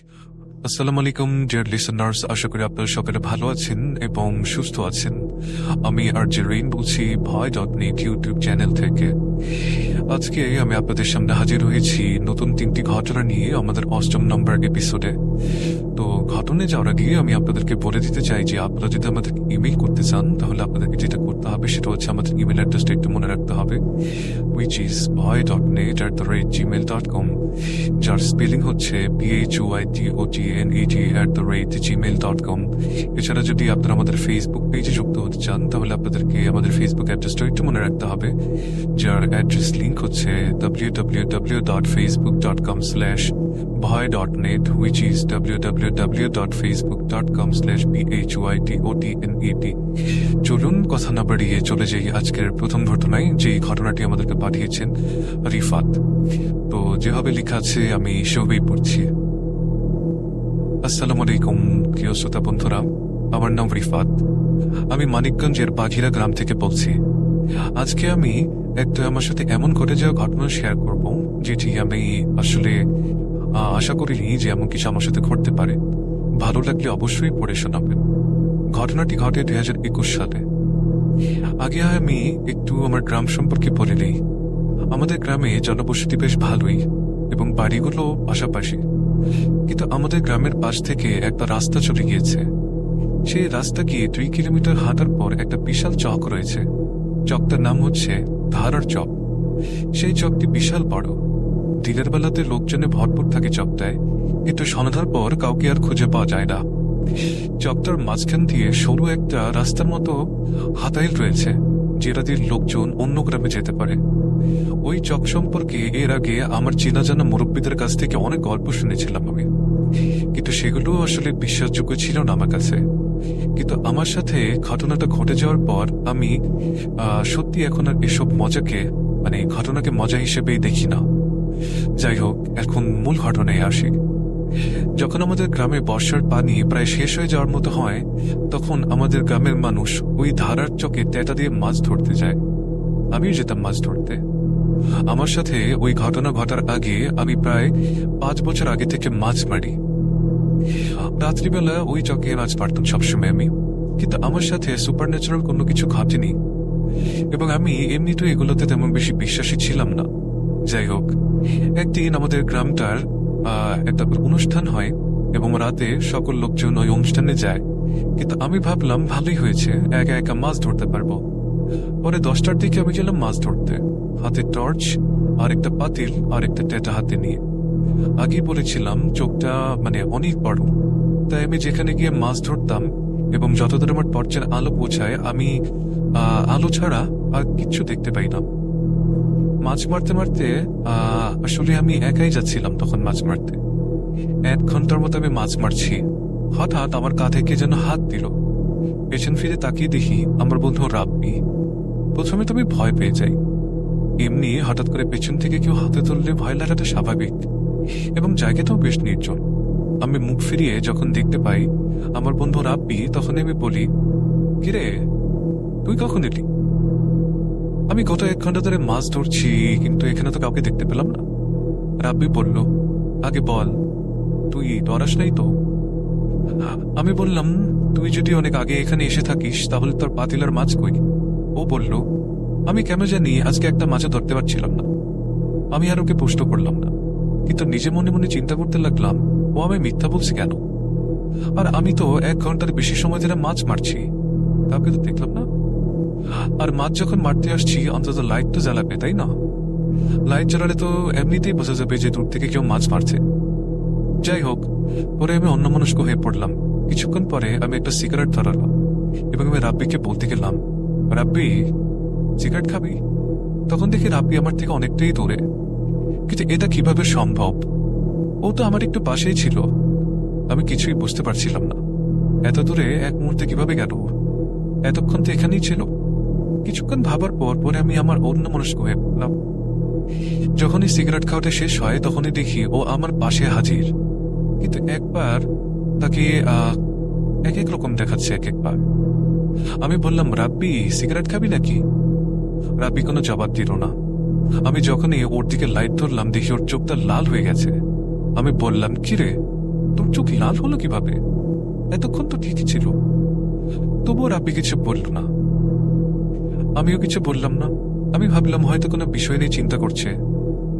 আসসালামু আলাইকুম deer listeners, আশা করি আপনারা সকলে ভালো আছেন এবং সুস্থ আছেন। আমি আরজে রেইন বলছি ভয়.নেট ইউটিউব চ্যানেল থেকে। আজকে আমি আপনাদের সামনে হাজির হয়েছি নতুন 3টি ঘটনা নিয়ে আমাদের 8ম নম্বর এপিসোডে। তো ঘটনায় যাওয়ার আগে আমি আপনাদেরকে বলে দিতে চাই যে আপনারা যদি আমাদের ইমেল করতে চান তাহলে আপনাদেরকে যেটা করতে হবে সেটা হচ্ছে আমাদের ইমেল অ্যাড্রেসটা একটু মনে রাখতে হবে, which is bhoy.net@gmail.com, যার স্পেলিং হচ্ছে bhoytotnet@gmail.com। এছাড়া যদি আপনারা আমাদের ফেসবুক পেজে যুক্ত হতে চান তাহলে আপনাদেরকে আমাদের ফেসবুক অ্যাড্রেসটা একটু মনে রাখতে হবে, যার অ্যাড্রেস লিঙ্ক হচ্ছে www.facebook.com/bhoy.net, which is www.facebook.com/bhoytotnet। চলুন কথা না বাড়িয়ে চলে যাই আজকের প্রথম ঘটনায়, যেই ঘটনাটি আমাদেরকে পাঠিয়েছেন রিফাত। তো যেভাবে লেখা আছে আমি সেভাবেই পড়ছি। আসসালামু আলাইকুম প্রিয় শ্রোতা বন্ধুরা, আমার নাম রিফাত। আমি মানিকগঞ্জের বাঘিরা গ্রাম থেকে বলছি। আজকে আমি একটা আমার সাথে এমন ঘটে যাওয়া ঘটনা শেয়ার করব যেটি আমি আসলে আশা করিনি যে এমন কিছু আমার সাথে ঘটতে পারে। ভালো লাগলে অবশ্যই পড়ে শোনাবেন। ঘটনাটি ঘটে 2021 সালে। আগে আমি একটু আমার গ্রাম সম্পর্কে বলে নেই। আমাদের গ্রামে জনবসতি বেশ ভালোই এবং বাড়িগুলো পাশাপাশি, কিন্তু আমাদের গ্রামের পাশ থেকে একটা রাস্তা চলে গিয়েছে। সেই রাস্তা গিয়ে 2 কিলোমিটার হাঁটার পর একটা বিশাল চক রয়েছে। চকটার নাম হচ্ছে ধারার চক। সেই চকটি বিশাল বড়। দিনের বেলাতে লোকজনে ভরপুর থাকে চকটায়, কিন্তু সন্ধ্যার পর কাউকে আর খুঁজে পাওয়া যায় না। চকটার মাঝখান দিয়ে সরু একটা রাস্তার মতো হাতাইল রয়েছে, যেটা দিয়ে লোকজন অন্য গ্রামে যেতে পারে। ওই চক সম্পর্কে এর আগে আমার চেনা জানা মুরব্বীদের কাছ থেকে অনেক গল্প শুনেছিলাম আমি, কিন্তু সেগুলো আসলে বিশ্বাসযোগ্য ছিল না আমার কাছে। কিন্তু আমার সাথে ঘটনাটা ঘটে যাওয়ার পর আমি সত্যি এখন আর এসব মজাকে ঘটনাকে মজা হিসেবেই দেখি না। যাই হোক, এখন মূল ঘটনায় আসি। যখন আমাদের গ্রামে বর্ষার পানি প্রায় শেষ হয়ে যাওয়ার মতো হয়, তখন আমাদের গ্রামের মানুষ ওই ধারার চকে টেটা দিয়ে মাছ ধরতে যায়। আমিও যেতাম মাছ ধরতে। আমার সাথে ওই ঘটনা ঘটার আগে আমি প্রায় 5 বছর আগে থেকে মাছ মারি। রাত্রিবেলা ওই চকে মাছ মারতাম সবসময় আমি, কিন্তু আমার সাথে সুপার ন্যাচারাল কোনো কিছু ঘটেনি এবং আমি এমনিতেও এগুলোতে তেমন বেশি বিশ্বাসী ছিলাম না। যাই হোক, একদিন আমাদের গ্রামটার একটা অনুষ্ঠান হয় এবং রাতে সকল লোকজন ওই অনুষ্ঠানে যায়, কিন্তু আমি ভাবলাম ভালোই হয়েছে, একা একা মাছ ধরতে পারবো। পরে 10টার দিকে আমি গেলাম মাছ ধরতে, হাতে টর্চ আর একটা পাতিল আর একটা টেটা হাতে নিয়ে। আগে বলেছিলাম চোখটা অনেক বড়, তাই আমি যেখানে গিয়ে মাছ ধরতাম এবং যতদূর আমার টর্চের আলো পৌঁছায় আমি আলো ছাড়া আর কিচ্ছু দেখতে পাই না। মাছ মারতে মারতে আসলে আমি একাই যাচ্ছিলাম তখন মাছ মারতে। 1 ঘন্টার মতো আমি মাছ মারছি। হঠাৎ আমার কাঁধে কে যেন হাত দিল। পেছন ফিরে তাকিয়ে দেখি আমার বন্ধু রাব্বি। প্রথমে তো আমি ভয় পেয়ে যাই। এমনি হঠাৎ করে পেছন থেকে কেউ হাতে তুললে ভয় লাগাটা স্বাভাবিক এবং জায়গাটাও বেশ নির্জন। আমি মুখ ফিরিয়ে যখন দেখতে পাই আমার বন্ধু রাব্বি, তখন আমি বলি, কিরে তুই কখন এলি? আমি গত 1 ঘন্টা ধরে মাছ ধরছি, কিন্তু এখানে তো কাউকে দেখতে পেলাম না। রাব্বি বলল, আগে বল তুই ডরাস নাই তো? আমি বললাম, তুই যদি অনেক আগে এখানে এসে থাকিস তাহলে তোর পাতিলার মাছ কই? ও বলল, আমি কেন জানি আজকে একটা মাছও ধরতে পারছিলাম না। আমি আর ওকে প্রশ্ন করলাম না, কিন্তু নিজে মনে মনে চিন্তা করতে লাগলাম, ও আমি মিথ্যা বলছি কেন? আর আমি তো 1 ঘন্টার বেশি সময় ধরে মাছ মারছি, কাউকে তো দেখলাম না। আর মাছ যখন মারতে আসছি অন্তত লাইট তো জ্বালাবে, তাই না? লাইট জ্বালালে তো এমনিতেই বোঝা যাবে যে দূর থেকে কেউ মাছ মারছে। যাই হোক, পরে আমি অন্যমনস্ক হয়ে পড়লাম। কিছুক্ষণ পরে আমি একটা সিগারেট ধরালাম এবং আমি রাব্বিকে বলতে গেলাম, রাব্বি সিগারেট খাবি? তখন দেখি রাব্বি আমার থেকে অনেকটাই দূরে। কিন্তু এটা কিভাবে সম্ভব? ও তো আমার একটু পাশেই ছিল। আমি কিছুই বুঝতে পারছিলাম না, এত দূরে এক মুহূর্তে কিভাবে গেল? এতক্ষণ তো এখানেই ছিল। কিছুক্ষণ ভাবার পর পরে আমি আমার অন্যমনস্ক হয়ে পড়লাম। যখনই সিগারেট খাওয়াটা শেষ হয় তখনই দেখি ও আমার পাশে হাজির, কিন্তু একবার তাকে এক এক রকম দেখাচ্ছে এক একবার। আমি বললাম, রাব্বি সিগারেট খাবি নাকি? রাব্বি কোনো জবাব দিল না। আমি যখনই ওর দিকে লাইট ধরলাম দেখি ওর চোখটা লাল হয়ে গেছে। আমি বললাম, কিরে তোর চোখ লাল হলো কিভাবে? এতক্ষণ তো ঠিকই ছিল। তবুও রাব্বি কিছু বলল না, আমিও কিছু বললাম না। আমি ভাবলাম হয়তো কোনো বিষয় নিয়ে চিন্তা করছে।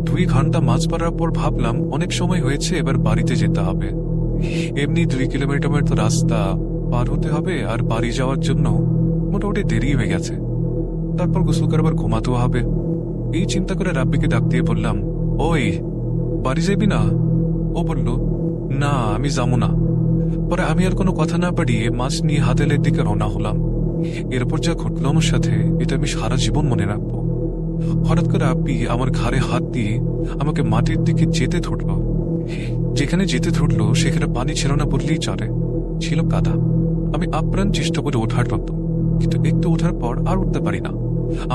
2 ঘন্টা মাছ পাড়ার পর ভাবলাম অনেক সময় হয়েছে, এবার বাড়িতে যেতে হবে। এমনি 2 কিলোমিটার তো রাস্তা পার হতে হবে, আর বাড়ি যাওয়ার জন্য মোটামুটি দেরি হয়ে গেছে। তারপর গোসল করবার ঘুমাতেও হবে। এই চিন্তা করে রাব্বিকে ডাক দিয়ে বললাম, ওই বাড়ি যাবি না? ও বলল, না আমি যাবো না। পরে আমি আর কোনো কথা না বাড়িয়ে মাছ নিয়ে হাতেলের দিকে রওনা হলাম। এরপর যা ঘটলো আমার সাথে, এটা আমি সারা জীবন মনে রাখবো। হঠাৎ করে রাব্বি আমার ঘাড়ে হাত দিয়ে আমাকে মাটির দিকে যেতে ধরলো। যেখানে যেতে ধরলো সেখানে পানি ছিল না বললেই চলে, ছিল কাদা। আমি আপ্রাণ চেষ্টা করে ওঠার মতো, কিন্তু একটু ওঠার পর আর উঠতে পারি না।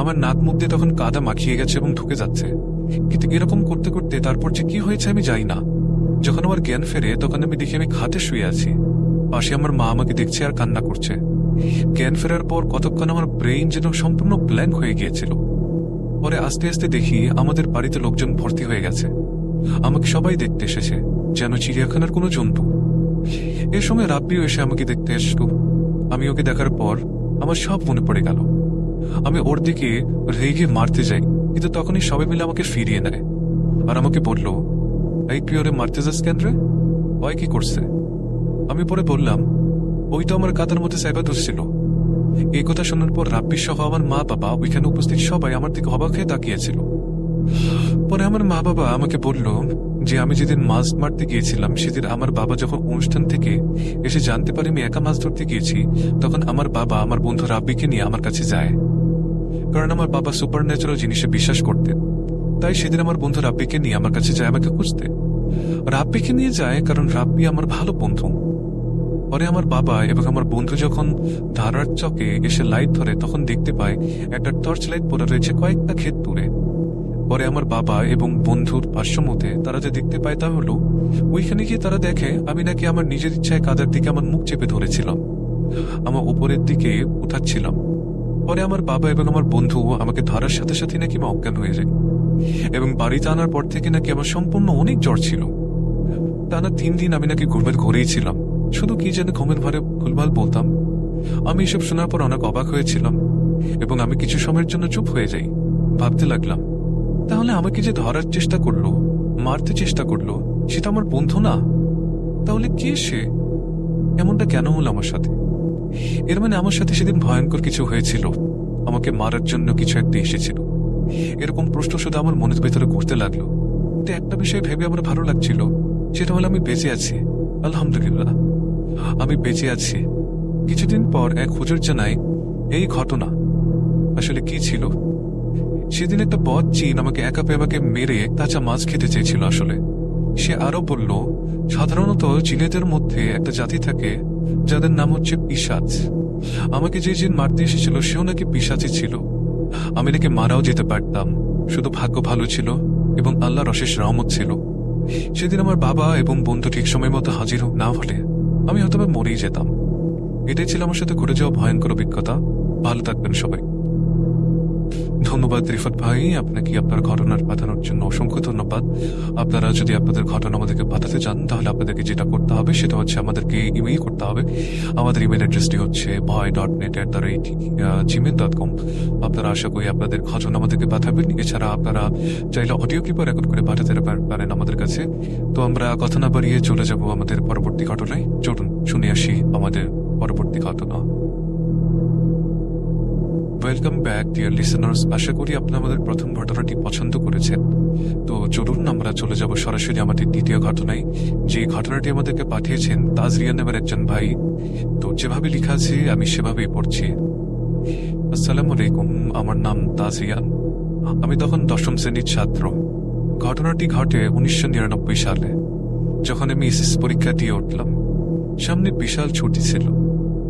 আমার নাক মুখ দিয়ে তখন কাদা মাখিয়ে গেছে এবং ঢুকে যাচ্ছে। কিন্তু এরকম করতে করতে তারপর যে কি হয়েছে আমি জানি না। যখন আমার জ্ঞান ফেরে তখন আমি দেখি আমি খাটে শুয়ে আছি, পাশে আমার মা আমাকে দেখছে আর কান্না করছে। জ্ঞান ফেরার পর কতক্ষণ আমার ব্রেইন যেন সম্পূর্ণ ব্ল্যাঙ্ক হয়ে গিয়েছিল। পরে আস্তে আস্তে দেখি আমাদের বাড়িতে লোকজন ভর্তি হয়ে গেছে। আমাকে সবাই দেখতে এসেছে, যেন চিড়িয়াখানার কোনো জন্তু। এ সময় রাব্বিও এসে আমাকে দেখতে এসলো। আমি ওকে দেখার পর আমার সব মনে পড়ে গেল। আমি ওর দিকে রেগে মারতে যাই, কিন্তু তখনই সবাই মিলে আমাকে ফিরিয়ে নেয় আর আমাকে বলল, এই তুই ওরে মারতে যাস কেন রে? ওই কি করছে? আমি পরে বললাম, ওই তো আমার কাতার মধ্যে সাইবা ধরছিল। এই কথা শোনার পর রাব্বি সহ আমার মা বাবা, ওইখানে উপস্থিত সবাই আমার দিকে অবাক হয়ে তাকিয়েছিল। পরে আমার মা বাবা আমাকে বলল যে আমি যেদিন মাছ মারতে গিয়েছিলাম সেদিন আমার বাবা যখন অনুষ্ঠান থেকে এসে জানতে পারে আমি একা মাছ ধরতে গিয়েছি, তখন আমার বাবা আমার বন্ধু রাব্বিকে নিয়ে আমার কাছে যায়। কারণ আমার বাবা সুপার ন্যাচারাল জিনিসে বিশ্বাস করতেন, তাই সেদিন আমার বন্ধু রাব্বিকে নিয়ে আমার কাছে যায় আমাকে খুঁজতে। রাব্বিকে নিয়ে যায় কারণ রাব্বি আমার ভালো বন্ধু। পরে আমার বাবা এবং আমার বন্ধু যখন ধারার চকে এসে লাইট ধরে তখন দেখতে পায় একটা টর্চ লাইট পড়ে রয়েছে কয়েকটা ক্ষেত দূরে। পরে আমার বাবা এবং বন্ধুর ভাষ্য মতে তারা যে দেখতে পায় তা হলো, ওইখানে গিয়ে তারা দেখে আমি নাকি আমার নিজের ইচ্ছায় কাদার দিকে আমার মুখ চেপে ধরেছিলাম, আমার উপরের দিকে উঠাচ্ছিলাম। পরে আমার বাবা এবং আমার বন্ধু আমাকে ধরার সাথে সাথে নাকি আমি অজ্ঞান হয়ে যাই, এবং বাড়িতে আনার পর থেকে নাকি আমার সম্পূর্ণ অনেক জ্বর ছিল। টানা 3 দিন আমি নাকি ঘুমের ঘরেই ছিলাম, শুধু কি যেন ঘুমের ঘরে ভুলভাল বলতাম। আমি এসব শোনার পর অনেক অবাক হয়েছিলাম, এবং আমি কিছু সময়ের জন্য চুপ হয়ে যাই। ভাবতে লাগলাম, তাহলে আমাকে যে ধরার চেষ্টা করলো, মারতে চেষ্টা করলো, সেটা আমার বন্ধু না? তাহলে কে সে? এমনটা কেন হলো আমার সাথে? এর মানে আমার সাথে সেদিন ভয়ঙ্কর কিছু হয়েছিল, আমাকে মারার জন্য কিছু একটা এসেছিল। এরকম প্রশ্ন শুধু আমার মনের ভেতরে ঘুরতে লাগলো। কিন্তু একটা বিষয় ভেবে আমার ভালো লাগছিল, সেটা হলো আমি বেঁচে আছি, আলহামদুলিল্লাহ আমি বেঁচে আছি। কিছুদিন পর এক হুজুর জানায় এই ঘটনা আসলে কি ছিল। সেদিন একটা বদ জিন আমাকে একা পেয়ে আমাকে মেরে কাঁচা মাছ খেতে চেয়েছিল। আসলে সে আরো বলল, সাধারণত জিনেদের মধ্যে একটা জাতি থাকে যাদের নাম হচ্ছে পিশাচ। আমাকে যে জিন মারতে এসেছিল সেও নাকি পিশাচই ছিল। আমি নাকি মারাও যেতে পারতাম, শুধু ভাগ্য ভালো ছিল এবং আল্লাহর অশেষ রহমত ছিল। সেদিন আমার বাবা এবং বন্ধু ঠিক সময় মতো হাজির না হলে আমি হয়তো মরেই যেতাম। এটাই ছিল আমার সাথে ঘটে যাওয়া ভয়ঙ্কর অভিজ্ঞতা। ভালো থাকবেন সবাই। ধন্যবাদ রিফাত ভাই, আপনাকে আপনার ঘটনার পাঠানোর জন্য অসংখ্য ধন্যবাদ। আপনারা যদি আপনাদের ঘটনা আমাদেরকে পাঠাতে চান তাহলে আপনাদেরকে যেটা করতে হবে সেটা হচ্ছে আমাদেরকে ইমেইল করতে হবে। আমাদের ইমেল অ্যাড্রেসটি হচ্ছে voy.net@gmail.com। আপনারা আশা করি আপনাদের ঘটনা আমাদেরকে পাঠাবেন। এছাড়া আপনারা চাইলে অডিও ক্লিপও রেকর্ড করে পাঠাতে পারেন আমাদের কাছে। তো আমরা কথা না বাড়িয়ে চলে যাব আমাদের পরবর্তী ঘটনায়। চলুন শুনে আসি আমাদের পরবর্তী ঘটনা। ওয়েলকাম ব্যাক ডিয়ার লিসেনার্স, আশা করি আপনারা আমাদের প্রথম ঘটনাটি পছন্দ করেছেন। তো চলুন আমরা চলে যাব সরাসরি আমাদের দ্বিতীয় ঘটনায়। যে ঘটনাটি আমাদেরকে পাঠিয়েছেন তাজরিয়ান নামের একজন ভাই। তো যেভাবে লেখা আছে আমি সেভাবেই পড়ছি। আসসালামু আলাইকুম, আমার নাম তাজরিয়ান। আমি তখন 10ম শ্রেণীর ছাত্র। ঘটনাটি ঘটে 1999 সালে, যখন আমি এসএসসি পরীক্ষা দিয়ে উঠলাম। সামনে বিশাল ছুটি ছিল,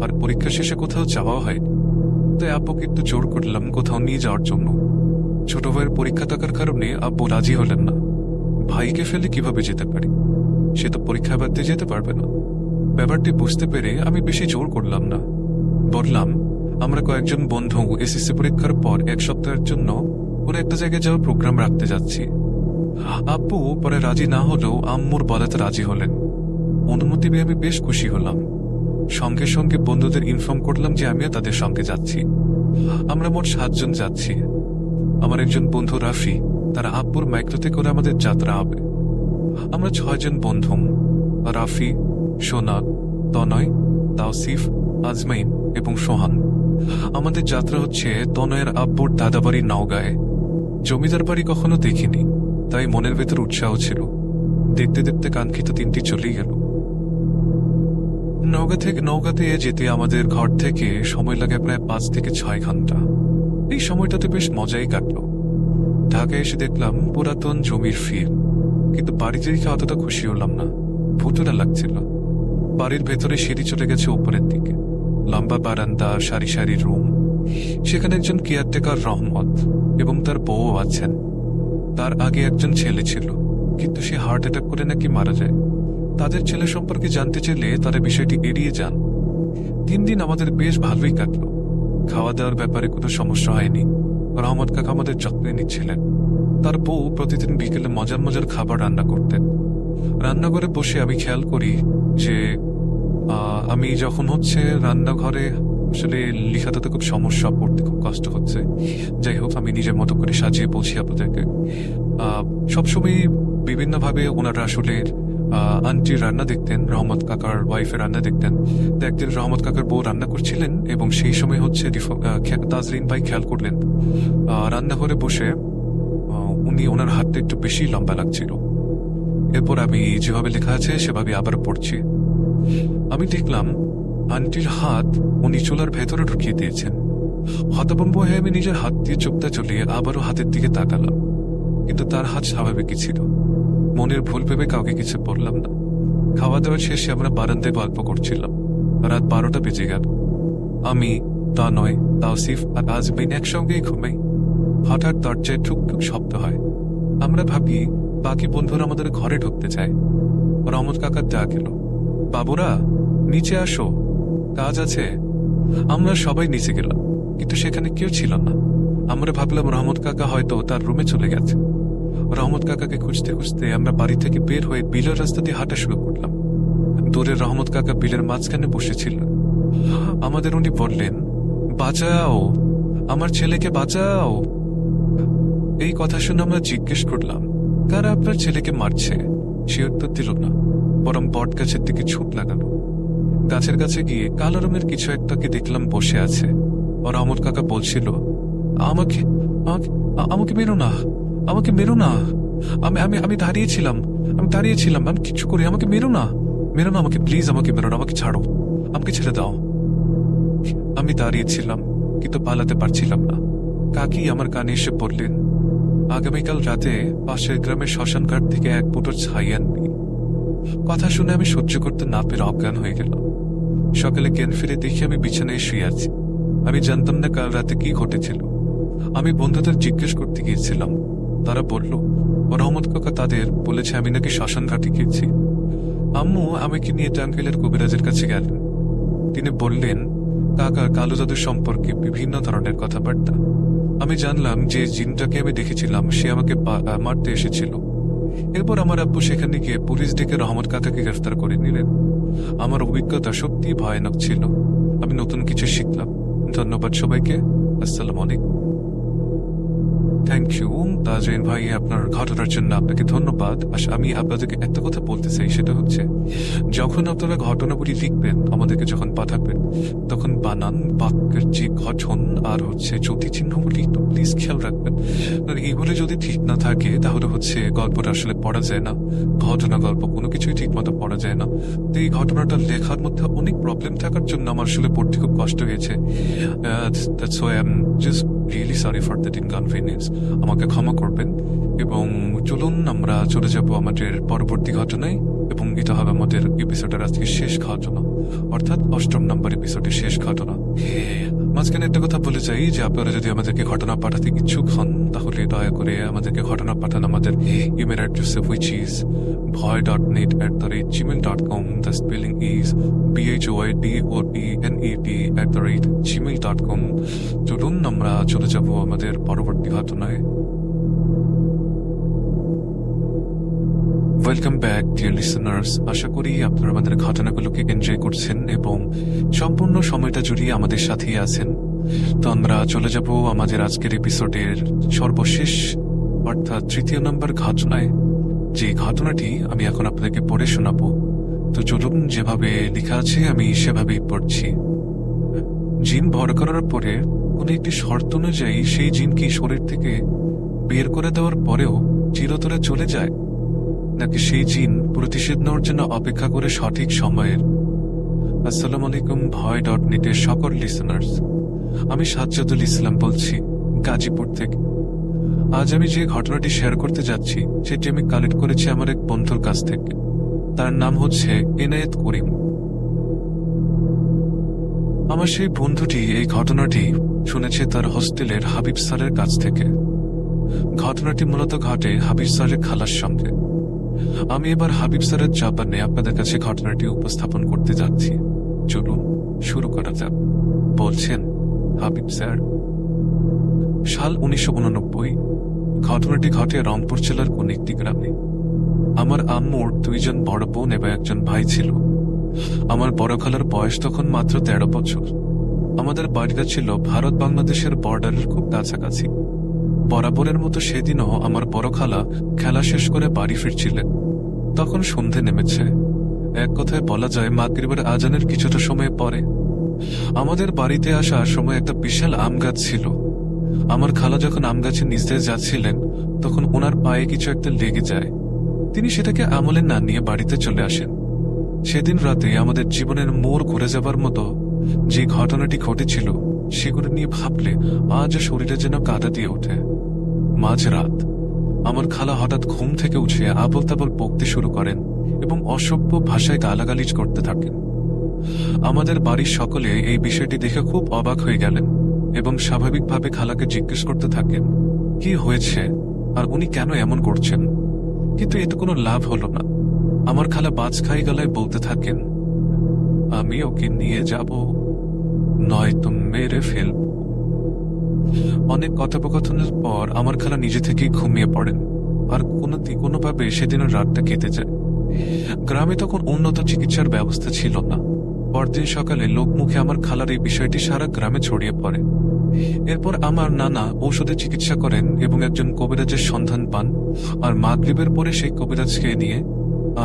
আর পরীক্ষা শেষে কোথাও যাওয়া হয়নি। তাই আব্বুকে একটু জোর করলাম কোথাও নিয়ে যাওয়ার জন্য। ছোট ভাইয়ের পরীক্ষা থাকার কারণে আব্বু রাজি হলেন না। ভাইকে ফেলে কিভাবে যেতে পারি, সে তো পরীক্ষা বাদ দিয়ে যেতে পারবে না। ব্যাপারটি বুঝতে পেরে আমি বেশি জোর করলাম না। বললাম আমরা কয়েকজন বন্ধু এসএসসি পরীক্ষার পর 1 সপ্তাহের জন্য কোনো একটা জায়গায় যাওয়ার প্রোগ্রাম রাখতে যাচ্ছি। আব্বু পরে রাজি না হলেও আম্মুর বলাতে রাজি হলেন। অনুমতি পেয়ে আমি বেশ খুশি হলাম। সঙ্গে সঙ্গে বন্ধুদের ইনফর্ম করলাম যে আমিও তাদের সঙ্গে যাচ্ছি। আমরা মোট 7 জন যাচ্ছি। আমার একজন বন্ধু রাফি, তার আব্বুর মাইক্রোতে করে আমাদের যাত্রা হবে। আমরা 6 জন বন্ধু, রাফি, সোনা, তনয়, তাওসিফ, আজমাইন এবং সোহান। আমাদের যাত্রা হচ্ছে তনয়ের আব্বুর দাদাবাড়ি নওগাঁয়। জমিদার বাড়ি কখনো দেখিনি, তাই মনের ভেতর উৎসাহ ছিল। দেখতে দেখতে কাঙ্ক্ষিত দিনটি চলেই গেল। নওগাঁতে যেতে আমাদের ঘর থেকে সময় লাগে প্রায় 5 থেকে 6 ঘন্টা। এই সময়টাতে বেশ মজাই কাটলো। ঢাকায় এসে দেখলাম পুরাতন জমির ফিল, কিন্তু বাড়িতে দেখে অতটা খুশি হলাম না, ভুতুড়া লাগছিল। বাড়ির ভেতরে সিঁড়ি চলে গেছে উপরের দিকে, লম্বা বারান্দা, সারি সারি রুম। সেখানে একজন কেয়ারটেকার রহমত এবং তার বউ আছেন। তার আগে একজন ছেলে ছিল, কিন্তু সে হার্ট অ্যাটাক করে নাকি মারা যায়। তাদের ছেলে সম্পর্কে জানতে চাইলে তারা বিষয়টি এড়িয়ে যান। 3 দিন আমাদের বেশ ভালোই কাটলো। খাওয়া দাওয়ার ব্যাপারে কোনো সমস্যা হয়নি। রহমত কাকা আমাদের যত্নে নিচ্ছিলেন। তার বউ প্রতিদিন বিকেলে মজার মজার খাবার রান্না করতেন। রান্নাঘরে বসে আমি খেয়াল করি যে আমি যখন রান্নাঘরে আসলে লেখাটাতে খুব সমস্যা, পড়তে খুব কষ্ট হচ্ছে। যাই হোক, আমি নিজের মতো করে সাজিয়ে বলছি আপনাদেরকে। সবসময় বিভিন্নভাবে ওনারা আসলে আন্টির রান্না দেখতেন, রহমত কাকার ওয়াইফের রান্না দেখতেন। তো একদিন রহমত কাকার বউ রান্না করছিলেন এবং সেই সময় তাজরিন ভাই খেয়াল করলেন রান্নাঘরে বসে উনি ওনার হাতটা একটু বেশি লম্বা লাগছিল। এরপর আমি যেভাবে লেখা আছে সেভাবে আবার পড়ছি। আমি দেখলাম আন্টির হাত উনি চুলার ভেতরে ঢুকিয়ে দিয়েছেন। হতভম্ব হয়ে আমি নিজের হাত দিয়ে চোখটা চলিয়ে আবারও হাতের দিকে তাকালাম, কিন্তু তার হাত স্বাভাবিকই ছিল। মনের ভুল ভেবে কাউকে কিছু বললাম না। খাওয়া দাওয়ার শেষে আমরা বারান্দায় গল্প করছিলাম। রাত 12টা বেজে গেল। আমি, তনয়, তাওসিফ আর আজমিন একসঙ্গেই ঘুমাই। হঠাৎ দরজায় ঠুকঠুক শব্দ হয়। আমরা ভাবি বাকি বন্ধুরা আমাদের ঘরে ঢুকতে চায়। রহমত কাকার ডাক এলো, বাবুরা নিচে আসো, কাজ আছে। আমরা সবাই নিচে গেলাম, কিন্তু সেখানে কেউ ছিল না। আমরা ভাবলাম রহমত কাকা হয়তো তার রুমে চলে গেছে। রহমত কাকাকে খুঁজতে খুঁজতে আমরা বাড়ি থেকে বের হয়ে বিলের রাস্তা দিয়ে হাঁটা শুরু করলাম। দূরে রহমত কাকা বিলের মাঝখানে বসেছিল। আমাদের উনি বললেন, বাঁচাও, আমার ছেলেকে বাঁচাও। এই কথা শুনে আমরা জিজ্ঞেস করলাম, কারা আপনার ছেলেকে মারছে? সে উত্তর দিল না, বরং বট গাছের দিকে ছুট লাগালো। গাছের কাছে গিয়ে কালো রঙের কিছু একটাকে দেখলাম বসে আছে। রহমত কাকা বলছিল, আমাকে আমাকে আমাকে মেরো না, আমাকে মেরো না। আমি আমি আমি দাঁড়িয়েছিলাম, আমি কিছু করি, আমাকে মেরো না, আমাকে প্লিজ, আমাকে মেরো না, আমাকে ছাড়ো, আমাকে ছেড়ে দাও। আমি দাঁড়িয়েছিলাম, কিন্তু পালাতে পারছিলাম না। কাকি আমার কানে এসে বললেন, আগামীকাল রাতে পাশের গ্রামের শ্মশান ঘাট থেকে 1 ফুটো ছাই আনবি। কথা শুনে আমি সহ্য করতে না পেরে অজ্ঞান হয়ে গেলাম। সকালে জ্ঞান ফিরে দেখি আমি বিছানায় শুয়ে আছি। আমি জানতাম না কাল রাতে কি ঘটেছিল। আমি বন্ধুদের জিজ্ঞেস করতে গিয়েছিলাম। তারা বলল, রহমত কাকা তাদের বলেছে আমি নাকি শ্মশান ঘাটে গিয়েছি। আম্মু আমাকে নিয়ে টাঙ্গাইলের কবিরাজের কাছে গেলেন। তিনি বললেন কাকার কালো জাদুর সম্পর্কে বিভিন্ন ধরনের কথাবার্তা। আমি জানলাম যে জিনটাকে আমি দেখেছিলাম সে আমাকে মারতে এসেছিল। এরপর আমার আব্বু সেখানে গিয়ে পুলিশ ডেকে রহমত কাকাকে গ্রেফতার করে নিলেন। আমার অভিজ্ঞতা সত্যি ভয়ানক ছিল। আমি নতুন কিছু শিখলাম। ধন্যবাদ সবাইকে। আসসালামু আলাইকুম। থ্যাংক ইউ তাজরিন ভাই, আপনার ঘটনার জন্য আপনাকে ধন্যবাদ। আমি আপনাদেরকে একটা কথা বলতে চাই, সেটা হচ্ছে যখন আপনারা ঘটনাগুলি লিখবেন, আমাদেরকে যখন পাঠাবেন, তখন বানান, বাক্যের যে গঠন আর জ্যোতি চিহ্নগুলি একটু প্লিজ খেয়াল রাখবেন। এগুলো যদি ঠিক না থাকে তাহলে গল্পটা আসলে পড়া যায় না। ঘটনা গল্প কোনো কিছুই ঠিক মতো পড়া যায় না। তো এই ঘটনাটা লেখার মধ্যে অনেক প্রবলেম থাকার জন্য আমার আসলে পড়তে খুব কষ্ট হয়েছে। That's why I'm just really sorry for that inconvenience. আমাকে ক্ষমা করবেন। এবং চলুন আমরা চলে যাব আমাদের পরবর্তী ঘটনায়, এবং এটা হবে আমাদের এপিসোডের আজকে শেষ ঘটনা, অর্থাৎ 8ম নম্বর এপিসোডের শেষ ঘটনা। মাঝখানে একটা কথা বলে যাই যে আপনারা যদি আমাদেরকে ঘটনা পাঠাতে ইচ্ছুক হন তাহলে দয়া করে আমাদেরকে ঘটনা পাঠান আমাদের ইমেল অ্যাড্রেসে, which is bhoy.net@gmail.com. The spelling is BHOYDOTNET@gmail.com. চলুন আমরা চলে যাব আমাদের পরবর্তী ঘটনায়। Welcome back dear listeners. আশা করি আপনারা আমাদের ঘটনাগুলোকে এনজয় করছেন এবং সম্পূর্ণ সময়টা জুড়িয়ে আমাদের সাথেই আছেন। তো আমরা চলে যাব আমাদের আজকের এপিসোডের সর্বশেষ অর্থাৎ 3য় নম্বর ঘটনায়, যে ঘটনাটি আমি এখন আপনাদেরকে পড়ে শোনাবো। তো চলুন, যেভাবে লেখা আছে আমি সেভাবেই পড়ছি। জিন ভর করার পরে কোনো একটি শর্ত অনুযায়ী সেই জিনকে শরীর থেকে বের করে দেওয়ার পরেও চিরতরে চলে যায়, নাকি সেই জিন প্রতিষেধ নেওয়ার জন্য অপেক্ষা করে সঠিক সময়ের। আসসালামু আলাইকুম ভয়.নেটের সকল লিসেনার্স, আমি সাজ্জাদুল ইসলাম বলছি গাজীপুর থেকে। আজ আমি যে ঘটনাটি শেয়ার করতে যাচ্ছি সেটি আমি কালেক্ট করেছি আমার এক বন্ধুর কাছ থেকে। তার নাম হচ্ছে এনায়েত করিম। আমার সেই বন্ধুটি এই ঘটনাটি শুনেছে তার হোস্টেলের হাবিব স্যারের কাছ থেকে। ঘটনাটি মূলত ঘটে হাবিব স্যারের খালার সঙ্গে। আমি এবার হাবিব স্যারের জাপানে আপনাদের কাছে ঘটনাটি উপস্থাপন করতে যাচ্ছি। চলুন শুরু করা যাক। বলছেন হাবিব স্যার। সাল 1989। ঘটনাটি ঘটে রংপুর জেলার কোন একটি গ্রামে। আমার আম্মুর 2 জন বড় বোন এবং 1 জন ভাই ছিল। আমার বড় খালার বয়স তখন মাত্র 13 বছর। আমাদের বাড়িটা ছিল ভারত বাংলাদেশের বর্ডারের খুব কাছাকাছি। বরাবরের মতো সেদিনও আমার বড় খালা খেলা শেষ করে বাড়ি ফিরছিলেন। তখন সন্ধে নেমেছে। এক কথায় বলা যায় মাগরিবের আজানের কিছুটা সময় পরে। আমাদের বাড়িতে আসার সময় একটা বিশাল আম গাছ ছিল। আমার খালা যখন আম গাছের নিচ দিয়ে যাচ্ছিলেন তখন ওনার পায়ে কিছু একটা লেগে যায়। তিনি সেটাকে আমলে না নিয়ে বাড়িতে চলে আসেন। সেদিন রাতে আমাদের জীবনের মোড় ঘুরে যাবার মতো যে ঘটনাটি ঘটেছিল সেগুলো নিয়ে ভাবলে আজ শরীরে যেন কাঁদা দিয়ে ওঠে। মাঝরাত আমার খালা হঠাৎ ঘুম থেকে উঠে আবল তাবল বকতে শুরু করেন এবং অসভ্য ভাষায় গালাগালিজ করতে থাকেন। আমাদের বাড়ির সকলে এই বিষয়টি দেখে খুব অবাক হয়ে গেলেন এবং স্বাভাবিকভাবে খালাকে জিজ্ঞেস করতে থাকেন কি হয়েছে আর উনি কেন এমন করছেন। কিন্তু এতে কোনো লাভ হলো না। আমার খালা বাজ খাই গলায় বলতে থাকেন, আমি ওকে নিয়ে যাব, নয়তো মেরে ফেলব। অনেক কথোপকথনের পর আমার খালা নিজে থেকেই ঘুমিয়ে পড়েন আর কোনোভাবে সেদিনের রাতটা কেটে যায়। গ্রামে তখন উন্নত চিকিৎসার ব্যবস্থা ছিল না। পরদিন সকালে লোকমুখে আমার খালার এই বিষয়টি সারা গ্রামে ছড়িয়ে পড়ে। এরপর আমার নানা ঔষধে চিকিৎসা করেন এবং একজন কবিরাজের সন্ধান পান আর মাগরিবের পরে সেই কবিরাজকে নিয়ে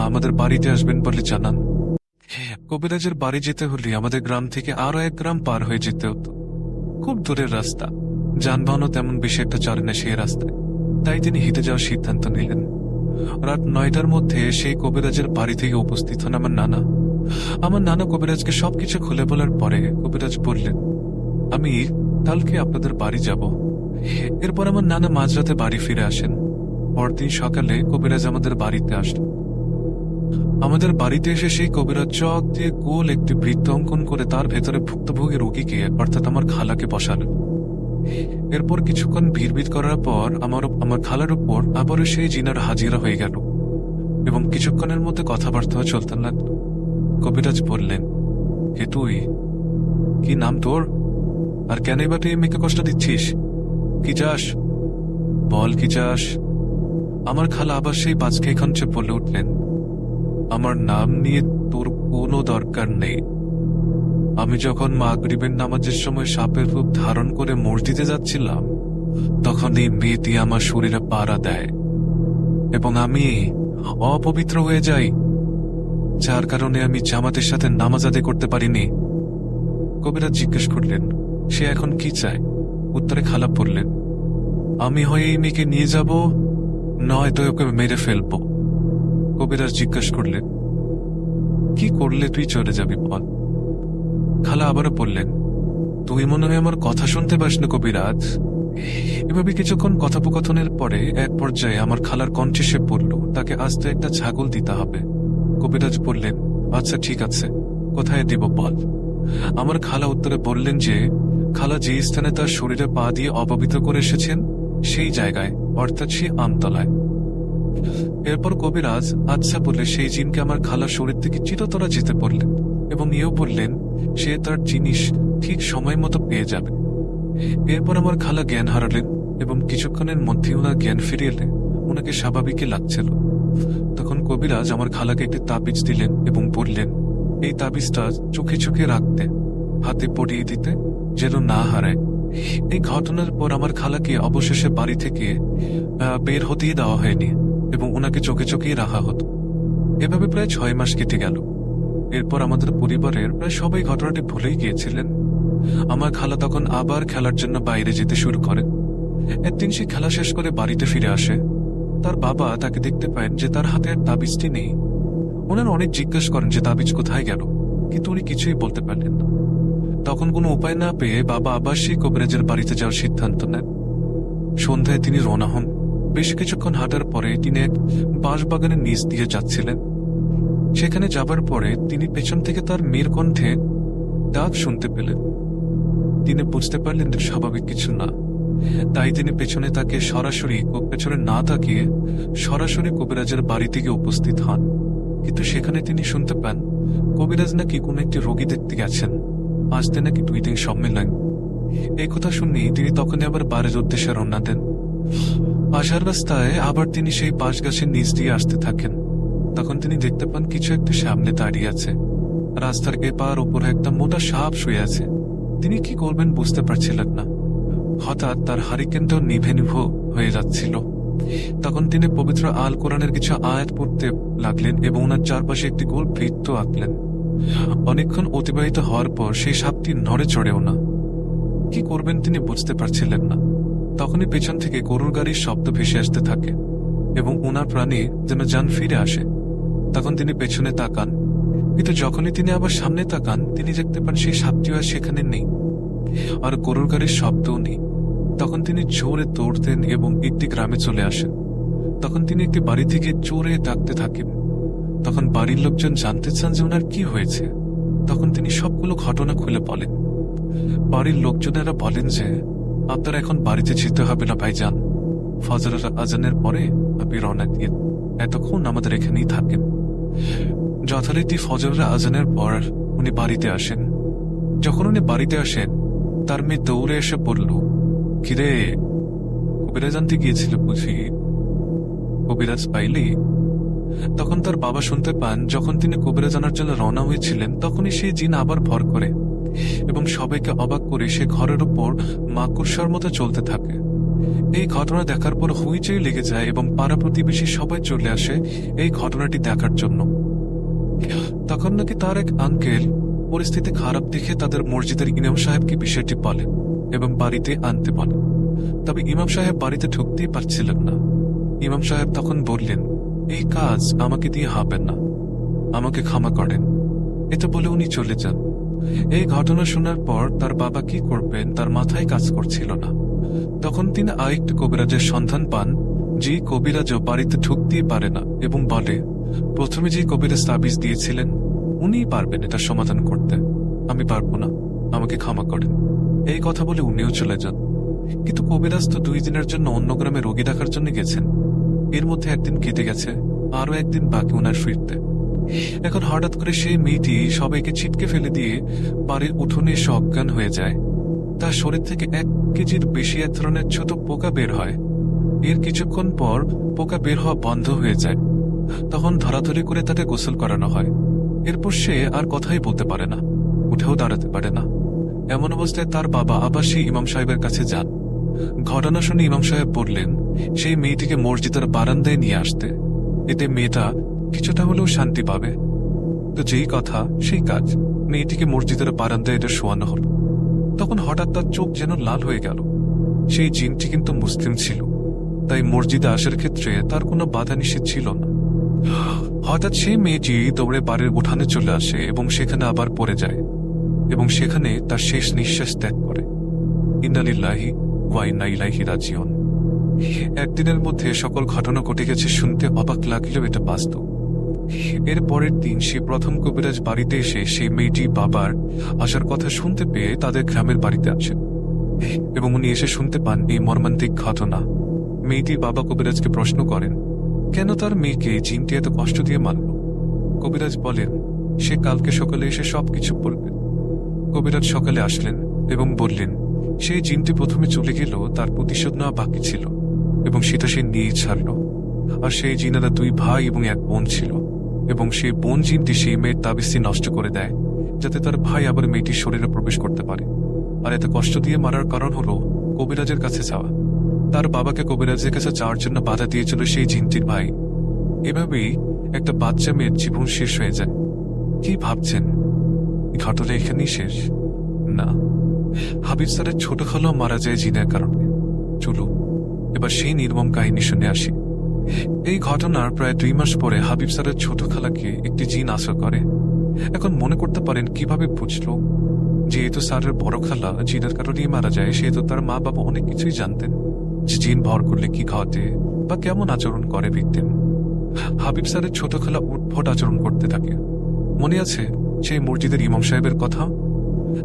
আমাদের বাড়িতে আসবেন বলে জানান। কবিরাজের বাড়ি যেতে হলে আমাদের গ্রাম থেকে আরো 1 গ্রাম পার হয়ে যেতে হতো। খুব দূরের রাস্তা, যানবাহনও তেমন বেশি একটা চলে না সেই রাস্তায়। তাই তিনি হেঁটে যাওয়ার সিদ্ধান্ত নিলেন। রাত 9টার মধ্যে সেই কবিরাজের বাড়ি থেকে উপস্থিত হন আমার নানা। আমার নানা কবিরাজকে সবকিছু খুলে বলার পরে কবিরাজ বললেন, আমি কালকে আপনাদের বাড়ি যাব। এরপর আমার নানা মাঝরাতে বাড়ি ফিরে আসেন। পরদিন সকালে কবিরাজ আমাদের বাড়িতে আসেন। আমাদের বাড়িতে এসে সেই কবিরাজ চক দিয়ে গোল একটি বৃত্ত অঙ্কন করে তার ভেতরে ভুক্তভোগী রোগীকে অর্থাৎ আমার খালাকে বসালেন। এরপর কিছুক্ষণ ভিড় করার পর আমার খালার উপর আবারও সেই জিনার হাজিরা হয়ে গেল এবং কিছুক্ষণের মধ্যে কথাবার্তা চলতে লাগলো। কবিরাজ বললেন, কে তুই? কি নাম তোর? আর কেনই বা তুই মেয়েকে কষ্ট দিচ্ছিস? কি চাস? বল কি চাস? আমার খালা আবার সেই বাজকে খাঞ্চে বলে উঠলেন, আমার নাম নিয়ে তোর কোনো দরকার নেই। আমি যখন মাগরিবের নামাজের সময় সাপের রূপ ধারণ করে মসজিদে যাচ্ছিলাম তখন এই মেয়েটি আমার শরীরে পাড়া দেয় এবং আমি অপবিত্র হয়ে যাই, যার কারণে আমি জামাতের সাথে নামাজ আদায় করতে পারিনি। কবিরাজ জিজ্ঞেস করলেন, সে এখন কি চায়? উত্তরে খালা বললেন, আমি হয় এই মেয়েকে নিয়ে যাব, নয়তো ওকে মেরে ফেলবো। কবিরাজ জিজ্ঞেস করলেন, কি করলে তুই চলে যাবি বল? খালা আবারও বললেন, তুই মনে হয় আমার কথা শুনতে পাস না কবিরাজ। এভাবে কিছুক্ষণ কথোপকথনের পরে এক পর্যায়ে আমার খালার কণ্ঠে সে বলল, তাকে আস্তে একটা ছাগল দিতে হবে। কবিরাজ বললেন, আচ্ছা ঠিক আছে, কোথায় দিব বল? আমার খালা উত্তরে বললেন যে খালা যে স্থানে তার শরীরে পা দিয়ে অপবিত্র করে এসেছেন সেই জায়গায়, অর্থাৎ সেই আমতলায়। এরপর কবিরাজ আচ্ছা বলে সেই জিনকে আমার খালার শরীর থেকে চিরতরা যেতে বললেন এবং এও বললেন সে তার জিনিস ঠিক সময় মতো পেয়ে যাবে। এরপর আমার খালা জ্ঞান হারালেন এবং কিছুক্ষণের মধ্যে ওনার জ্ঞান ফিরে এলে ওনাকে স্বাভাবিকই লাগছিল। তখন কবিরাজ আমার খালাকে একটি তাবিজ দিলেন এবং বললেন এই তাবিজটা চোখে চোখে রাখতে, হাতে পরিয়ে দিতে, যেন না হারায়। এই ঘটনার পর আমার খালাকে অবশেষে বাড়ি থেকে বের হতেই দেওয়া হয়নি এবং ওনাকে চোখে চোখেই রাখা হতো। এভাবে প্রায় 6 মাস কেটে গেল। এরপর আমাদের পরিবারের প্রায় সবাই ঘটনাটি ভুলেই গিয়েছিলেন। আমার খালা তখন আবার খেলার জন্য বাইরে যেতে শুরু করেন। একদিন সে খেলা শেষ করে বাড়িতে ফিরে আসে। তার বাবা তাকে দেখতে পান যে তার হাতে আর তাবিজটি নেই। ওনারা অনেক জিজ্ঞেস করেন যে তাবিজ কোথায় গেল, কিন্তু উনি কিছুই বলতে পারলেন না। তখন কোনো উপায় না পেয়ে বাবা আবার সেই কবিরাজের বাড়িতে যাওয়ার সিদ্ধান্ত নেন। সন্ধ্যায় তিনি রওনা হন। বেশ কিছুক্ষণ হাঁটার পরে তিনি এক বাঁশবাগানের নিচ দিয়ে যাচ্ছিলেন। সেখানে যাবার পরে তিনি পেছন থেকে তার মেয়ের কণ্ঠে ডাক শুনতে পেলেন। তিনি বুঝতে পারলেন যে স্বাভাবিক কিছু না। তাই তিনি পেছনে না তাকিয়ে সরাসরি কবিরাজের বাড়িতে গিয়ে উপস্থিত হন। কিন্তু সেখানে তিনি শুনতে পান কবিরাজ নাকি কোনো একটি রোগী দেখতে গেছেন, আসতে নাকি 2 দিন সম্মেলন। এই কথা শুনেই তিনি তখনই আবার বাড়ির উদ্দেশ্যে রওনা দেন। আসার রাস্তায় আবার তিনি সেই বাঁশ গাছের নিচ দিয়ে আসতে থাকেন। তখন তিনি দেখতে পান কিছু একটা সামনে দাঁড়িয়ে আছে। রাস্তার এপার ওপরে একটা মোটা সাপ শুয়ে আছে। তিনি কি করবেন বুঝতে পারছিলেন না। হঠাৎ তার হারিকেনটাও নিভে হয়ে যাচ্ছিল। তখন তিনি পবিত্র আল কোরআনের কিছু আয়াত পড়তে লাগলেন এবং ওনার চারপাশে একটি গোল বৃত্ত আঁকলেন। অনেকক্ষণ অতিবাহিত হওয়ার পর সেই সাপটি নড়ে চড়েও না। কি করবেন তিনি বুঝতে পারছিলেন না। তখনই পেছন থেকে গরুর গাড়ির শব্দ ভেসে আসতে থাকে এবং ওনার প্রাণে যেন যান ফিরে আসে। তখন তিনি পেছনে তাকান, কিন্তু যখনই তিনি আবার সামনে তাকান তিনি দেখতে পান সেই সাপটিও আর সেখানে নেই, আর গরুর গাড়ির শব্দও নেই। তখন তিনি জোরে দৌড়তেন এবং একটি গ্রামে চলে আসেন। তখন তিনি একটি বাড়ি থেকে জোরে ডাকতে থাকেন। তখন বাড়ির লোকজন জানতে চান যে ওনার কি হয়েছে। তখন তিনি সবগুলো ঘটনা খুলে বলেন। বাড়ির লোকজনেরা বলেন যে আপনার এখন বাড়িতে যেতে হবে না ভাইজান, ফজরের আজানের পরে আপনি রওনা দিয়ে এতক্ষণ আমাদের এখানেই থাকেন। যথারীতি ফজরের আজানের পর উনি বাড়িতে আসেন। যখন উনি বাড়িতে আসেন তার মেয়ে দৌড়ে এসে বলল, কিরে কবিরাজ আনতে গিয়েছিল বুঝি, কবিরাজ পাইলি? তখন তার বাবা শুনতে পান যখন তিনি কবিরাজ আনার জন্য রওনা হয়েছিলেন তখনই সেই জিন আবার ভর করে এবং সবাইকে অবাক করে সে ঘরের উপর মাকড়সার মতো চলতে থাকে। এই ঘটনা দেখার পর হুইচই লেগে যায় এবং পাড়া প্রতিবেশী সবাই চলে আসে এই ঘটনাটি দেখার জন্য। তখন নাকি তার এক আঙ্কেল পরিস্থিতি খারাপ দেখে তাদের মসজিদের ইমাম সাহেবকে বিষয়টি বলেন এবং বাড়িতে আনতে বলেন। তবে ইমাম সাহেব বাড়িতে ঢুকতেই পারছিলেন না। ইমাম সাহেব তখন বললেন, এই কাজ আমাকে দিয়ে হবে না, আমাকে ক্ষমা করেন। এটা বলে উনি চলে যান। এই ঘটনা শোনার পর তার বাবা কি করবেন তার মাথায় কাজ করছিল না। তখন তিনি আরেকটি কবিরাজের সন্ধান পান, যে কবিরাজও বাড়িতে ঢুকতেই পারে না এবং বলে, প্রথমে যে কবিরাজ তাবিজ দিয়েছিলেন উনিই পারবেন এটা সমাধান করতে, আমি পারবো না, আমাকে ক্ষমা করেন। এই কথা বলে উনিও চলে যান। কিন্তু কবিরাজ তো 2 দিনের জন্য অন্য গ্রামে রোগী দেখার জন্য গেছেন। এর মধ্যে একদিন কেটে গেছে, আরো একদিন বাকি ওনার ফিরতে। এখন হঠাৎ করে সেই মেয়েটি সবাইকে ছিটকে ফেলে দিয়ে বাড়ির উঠোনে এসে অজ্ঞান হয়ে যায়। তার শরীর থেকে 1 কেজির বেশি এক ধরনের ছোট পোকা বের হয়। এর কিছুক্ষণ পর পোকা বের হওয়া বন্ধ হয়ে যায়। তখন ধরাধরি করে তাকে গোসল করানো হয়। এরপর সে আর কথাই বলতে পারে না, উঠেও দাঁড়াতে পারে না। এমন অবস্থায় তার বাবা আবার সেই ইমাম সাহেবের কাছে যান। ঘটনা শুনে ইমাম সাহেব বললেন সেই মেয়েটিকে মসজিদের বারান্দায় নিয়ে আসতে, এতে মেয়েটা কিছুটা হলেও শান্তি পাবে। তো যেই কথা সেই কাজ, মেয়েটিকে মসজিদের বারান্দায় এটা শোয়ানো হল। তখন হঠাৎ তার চোখ যেন লাল হয়ে গেল। সেই জিনটি কিন্তু মুসলিম ছিল, তাই মসজিদে আসার ক্ষেত্রে তার কোনো বাধা নিষেধ ছিল না। হঠাৎ সেই মেয়েটি দৌড়ে বাড়ির উঠানে চলে আসে এবং সেখানে আবার পড়ে যায় এবং সেখানে তার শেষ নিঃশ্বাস ত্যাগ করে। ইন্না লিল্লাহি ওয়া ইন্না ইলাইহি রাজিউন। একদিনের মধ্যে সকল ঘটনা ঘটে গেছে শুনতে অবাক লাগলেও এটা বাস্তব। এর পরের দিন সে প্রথম কবিরাজ বাড়িতে এসে সেই মেয়েটি বাবার আসার কথা শুনতে পেয়ে তাদের গ্রামের বাড়িতে আসেন এবং উনি এসে শুনতে পান এই মর্মান্তিক ঘটনা। মেয়েটির বাবা কবিরাজকে প্রশ্ন করেন কেন তার মেয়েকে জিনটি এত কষ্ট দিয়ে মারল। কবিরাজ বলেন সে কালকে সকালে এসে সবকিছু বলবে। কবিরাজ সকালে আসলেন এবং বললেন সেই জিনটি প্রথমে চলে গেল, তার প্রতিশোধ নেওয়া বাকি ছিল এবং সেটা সে নিয়েই ছাড়ল। আর সেই জিনেরা 2 ভাই এবং 1 বোন ছিল, এবং সেই বোন জিনটি সেই মেয়ের তাবিজটি নষ্ট করে দেয় যাতে তার ভাই আবার মেয়েটির শরীরে প্রবেশ করতে পারে। আর এত কষ্ট দিয়ে মারার কারণ হলো কবিরাজের কাছে যাওয়া। তার বাবাকে কবিরাজের কাছে যাওয়ার জন্য বাধা দিয়েছিল সেই জিনটির ভাই। এভাবেই একটা বাচ্চা মেয়ের জীবন শেষ হয়ে যায়। কি ভাবছেন এই ঘটনা এখানেই শেষ? না, হাবিব স্যারের ছোট খালাও মারা যায় জিনের কারণে। চলুন এবার সেই নির্মম কাহিনী শুনে আসি। এই ঘটনার প্রায় 2 মাস পরে হাবিব স্যারের ছোট খালাকে একটি জিন আসর করে। এখন মনে করতে পারেন কিভাবে বুঝলো? যেহেতু স্যারের বড় খালা জিনের কারণেই মারা যায়, সেহেতু তার মা বাবা অনেক কিছুই জানতেন, যে জিন ভর করলে কি ঘটে বা কেমন আচরণ করে ভিকটিম। হাবিব স্যারের ছোট খালা উদ্ভট আচরণ করতে থাকে। মনে আছে সেই মসজিদের ইমাম সাহেবের কথা?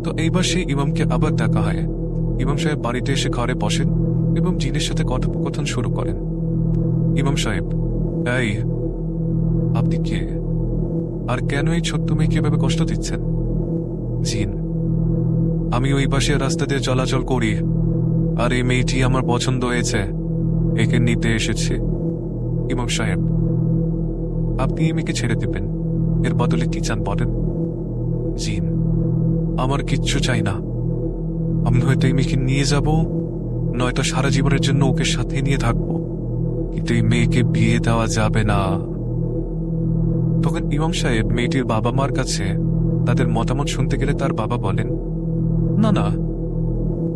তো এইবার সেই ইমামকে আবার ডাকা হয়। ইমাম সাহেব বাড়িতে এসে ঘরে বসেন এবং জিনের সাথে কথোপকথন শুরু করেন। ইমাম সাহেব, এই আপনি কে? আর কেন এই ছোট্ট মেয়েকে এভাবে কষ্ট দিচ্ছেন? জিন, আমি ওই পাশে রাস্তা দিয়ে চলাচল করি, আর এই মেয়েটি আমার পছন্দ হয়েছে, একে নিতে এসেছি। ইমাম সাহেব, আপনি এই মেয়েকে ছেড়ে দিবেন, এর বদলে কি চান বলেন? জিন, আমার কিচ্ছু চাই না। আমি হয়তো এই মেয়েকে নিয়ে যাব, নয়তো সারা জীবনের জন্য ওকে সাথে নিয়ে থাকবো, কিন্তু এই মেয়েকে বিয়ে দেওয়া যাবে না। তখন ইমাম সাহেব মেয়েটির বাবা মার কাছে তাদের মতামত শুনতে গেলে তার বাবা বলেন, না না,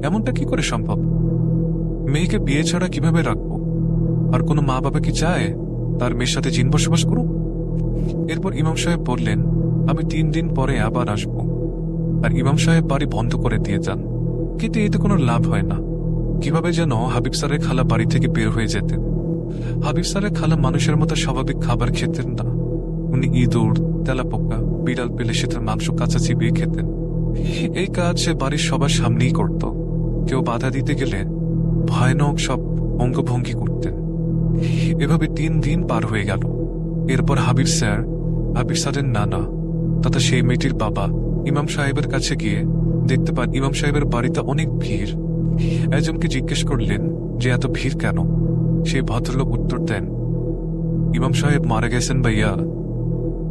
এমনটা কি করে সম্ভব? মেয়েকে বিয়ে ছাড়া কিভাবে রাখবো? আর কোনো মা বাবা কি চায় তার মেয়ের সাথে জিন বসবাস করুক? এরপর ইমাম সাহেব বললেন, আমি 3 দিন পরে আবার আসব। আর ইমাম সাহেব বাড়ি বন্ধ করে দিয়ে যান। কিন্তু এতে কোনো লাভ হয় না। কিভাবে যেন হাবিব স্যারের খালা বাড়ি থেকে বের হয়ে যেতেন। হাবিব স্যারের খালা মানুষের মতো স্বাভাবিক খাবার খেতেন না। উনি ইঁদুর, তেলাপোকা, বিড়াল পেলে সেটার মাংস কাঁচা চিবিয়ে খেতেন। এই কাজ সে বাড়ির সবার সামনেই করত। কেউ বাধা দিতে গেলে ভয়ানক সব অঙ্গভঙ্গি করতেন। এভাবে 3 দিন পার হয়ে গেল। এরপর হাবিব স্যারের নানা তথা সেই মেয়েটির বাবা ইমাম সাহেবের কাছে গিয়ে দেখতে পান ইমাম সাহেবের বাড়িতে অনেক ভিড়। একজনকে জিজ্ঞেস করলেন যে এত ভিড় কেন? সেই ভদ্রলোক উত্তর দেন, ইমাম সাহেব মারা গেছেন ভাইয়া,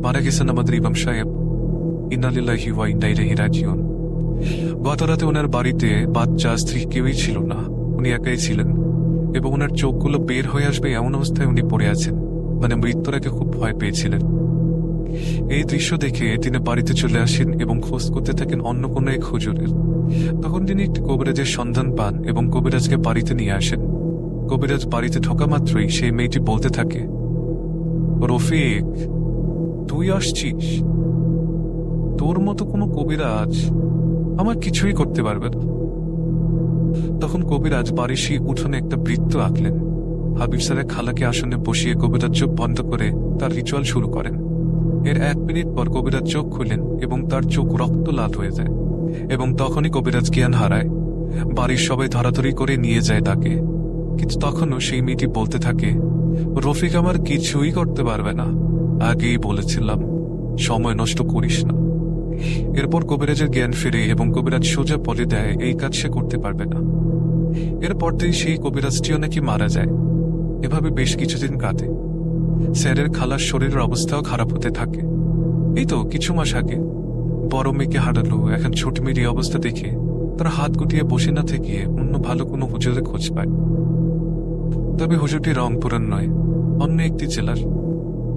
মারা গেছেন আমাদের ইমাম সাহেব। ইন্না লিল্লাহি ওয়া ইন্না ইলাইহি রাজিউন। গত রাতে ওনার বাড়িতে বাচ্চা, স্ত্রী কেউই ছিল না। উনি একাই ছিলেন এবং ওনার চোখগুলো বের হয়ে আসবে এমন অবস্থায় উনি পড়ে আছেন, মানে মৃত্যুর আগে খুব ভয় পেয়েছিলেন। এই দৃশ্য দেখে তিনি বাড়িতে চলে আসেন এবং খোঁজ করতে থাকেন অন্য কোনো এক হুজুরের। তখন তিনি একটি কবিরাজের সন্ধান পান এবং কবিরাজকে বাড়িতে নিয়ে আসেন। কবিরাজ বাড়িতে ঢোকা মাত্রই সেই মেয়েটি বলতে থাকে, রফিক, তুই আসছিস? তোর মতো কোনো কবিরাজ আমার কিছুই করতে পারবে না। তখন কবিরাজ বাড়ির সেই উঠোনে একটা বৃত্ত আঁকলেন। হাবিব স্যারের খালাকে আসনে বসিয়ে কবিরাজ চোখ বন্ধ করে তার রিচুয়াল শুরু করেন। এর 1 মিনিট পর কবিরাজ চোখ খুলেন এবং তার চোখ রক্ত লাল হয়ে যায়, এবং তখনই কবিরাজ জ্ঞান হারায়। বাড়ির সবাই ধরাধরি করে নিয়ে যায় তাকে। কিন্তু তখনও সেই মেয়েটি বলতে থাকে, রফিক আমার কিছুই করতে পারবে না, আগেই বলেছিলাম, সময় নষ্ট করিস না। এরপর কবিরাজের জ্ঞান ফিরে এবং কবিরাজ সোজা বলে দেয় এই কাজ সে করতে পারবে না। এরপর থেকে সেই কবিরাজটিও নাকি মারা যায়। এভাবে বেশ কিছুদিন কাটে। স্যারের খালার শরীরের অবস্থাও খারাপ হতে থাকে। এই তো কিছু মাস আগে বড় মেয়েকে হারালো। এখন ছোট মেয়ের এই অবস্থা দেখে তারা হাত গুটিয়ে বসে না থেকে অন্য ভালো কোনো হুজুরের খোঁজ পায়। তবে হুজুরটি রংপুরের নয়, অন্য একটি জেলার।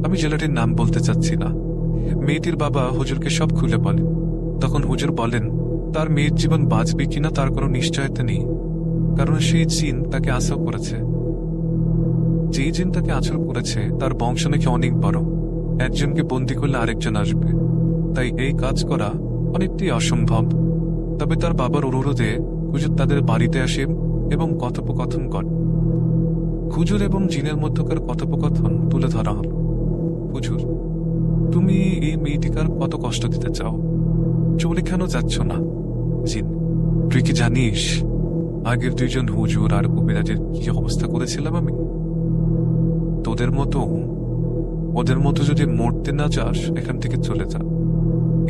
আমি জেলাটির নাম বলতে চাচ্ছি না। মেয়েটির বাবা হুজুরকে সব খুলে বলেন। তখন হুজুর বলেন তার মেয়ের জীবন বাঁচবে কিনা তার কোনো নিশ্চয়তা নেই, কারণ সেই জিন তাকে আছর করেছে। যেই জিন তাকে আছর করেছে তার বংশ নাকি অনেক বড়। একজনকে বন্দি করলে আরেকজন আসবে, তাই এই কাজ করা অনেকটাই অসম্ভব। তবে তার বাবার অনুরোধে হুজুর তাদের বাড়িতে আসেন এবং কথোপকথন করেন। হুজুর এবং জিনের মধ্যকার কথোপকথন তুলে ধরা হল। হুজুর, তুমি এই মেয়েটিকার কত কষ্ট দিতে চাও, চলে কেন যাচ্ছ না? জিন, তুই কি জানিস আগের 2 জন হুজুর আর কবিরাজের কি অবস্থা করেছিলাম আমি? ওদের মতো যদি মরতে না চাস এখান থেকে চলে যা।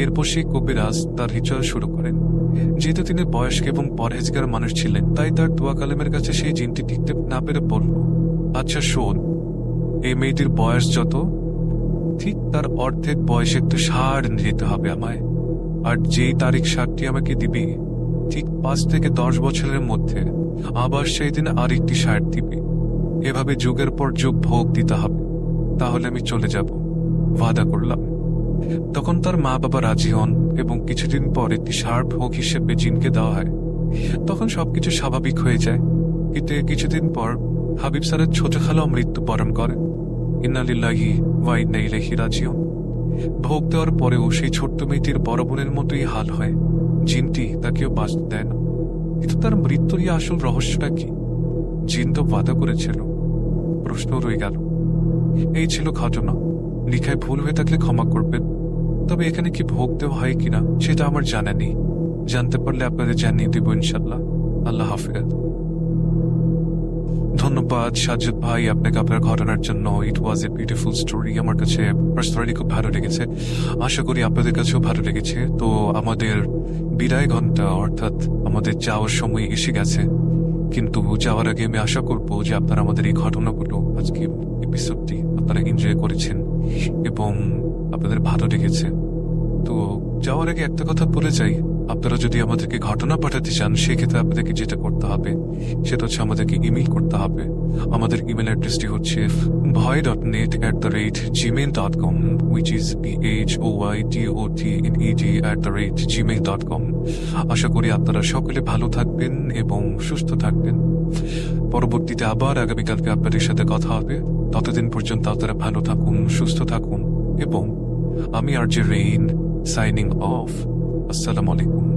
এরপর সেই কবিরাজ তার রিচুয়াল শুরু করেন। যেহেতু তিনি বয়স্ক এবং পরহেজগার মানুষ ছিলেন, তাই তার দোয়া কালেমের কাছে সেই জিনটি টিকতে না পেরে বলল, আচ্ছা শোন, এই মেয়েটির বয়স যত, ঠিক তার অর্ধেক বয়সে একটু সার দিতে হবে আমায়। আর যেই তারিখ সারটি আমাকে দিবি, ঠিক 5 থেকে 10 বছরের মধ্যে আবার সেই দিন আরেকটি সার দিবি। এভাবে যুগের পর যুগ ভোগ দিতে হবে, তাহলে আমি চলে যাব, ওয়াদা করলাম। তখন তার মা বাবা রাজি হন এবং কিছুদিন পর একটি সার ভোগ হিসেবে জিনকে দেওয়া হয়। তখন সবকিছু স্বাভাবিক হয়ে যায়। কিন্তু এর কিছুদিন পর হাবিব স্যারের ছোট খালাও মৃত্যুবরণ করে। ইন্না লিল্লাহি ওয়া ইন্না ইলাইহি রাজিউন। ভোগ দেওয়ার পরেও সেই ছোট্ট মেয়েটির বড় বোনের মতোই হাল হয়। জিনটি তাকেও বাঁচতে দেয় না। কিন্তু তার মৃত্যুর এই আসল রহস্যটা কি? জিন তো ওয়াদা করেছিল, প্রশ্ন রয়ে গেল। এই ছিল ঘটনা। লিখায় ভুল হয়ে থাকলে ক্ষমা করবেন। তবে এখানে কি ভোগ দেওয়া হয় কিনা সেটা আমার জানা নেই। জানতে পারলে আপনাদের জানিয়ে দেব ইনশাল্লাহ। আল্লাহ হাফেজ। ধন্যবাদ সাজ্জাদ ভাই আপনাকে আপনার ঘটনার জন্য। ইট ওয়াজ এ বিউটিফুল স্টোরি। আমার কাছে পার্সোনালি খুব ভালো লেগেছে, আশা করি আপনাদের কাছেও ভালো লেগেছে। তো আমাদের বিদায় ঘন্টা অর্থাৎ আমাদের যাওয়ার সময় এসে গেছে। কিন্তু যাওয়ার আগে আমি আশা করব যে আপনারা আমাদের এই ঘটনাগুলো, আজকে এপিসোডটি আপনারা এনজয় করেছেন এবং আপনাদের ভালো লেগেছে। তো যাওয়ার আগে একটা কথা বলে যাই, আপনারা যদি আমাদেরকে ঘটনা পাঠাতে চান সেক্ষেত্রে আপনাদেরকে যেটা করতে হবে সেটা হচ্ছে আমাদেরকে ইমেল করতে হবে। আমাদের ইমেল অ্যাড্রেসটি হচ্ছে bhoy.net@gmail.com, which is bhoydotnet@gmail.com। আশা করি আপনারা সকলে ভালো থাকবেন এবং সুস্থ থাকবেন। পরবর্তীতে আবার আগামীকালকে আপনাদের সাথে কথা হবে। ততদিন পর্যন্ত আপনারা ভালো থাকুন, সুস্থ থাকুন এবং আমি আর জে রেইন সাইনিং অফ। আসসালামু আলাইকুম।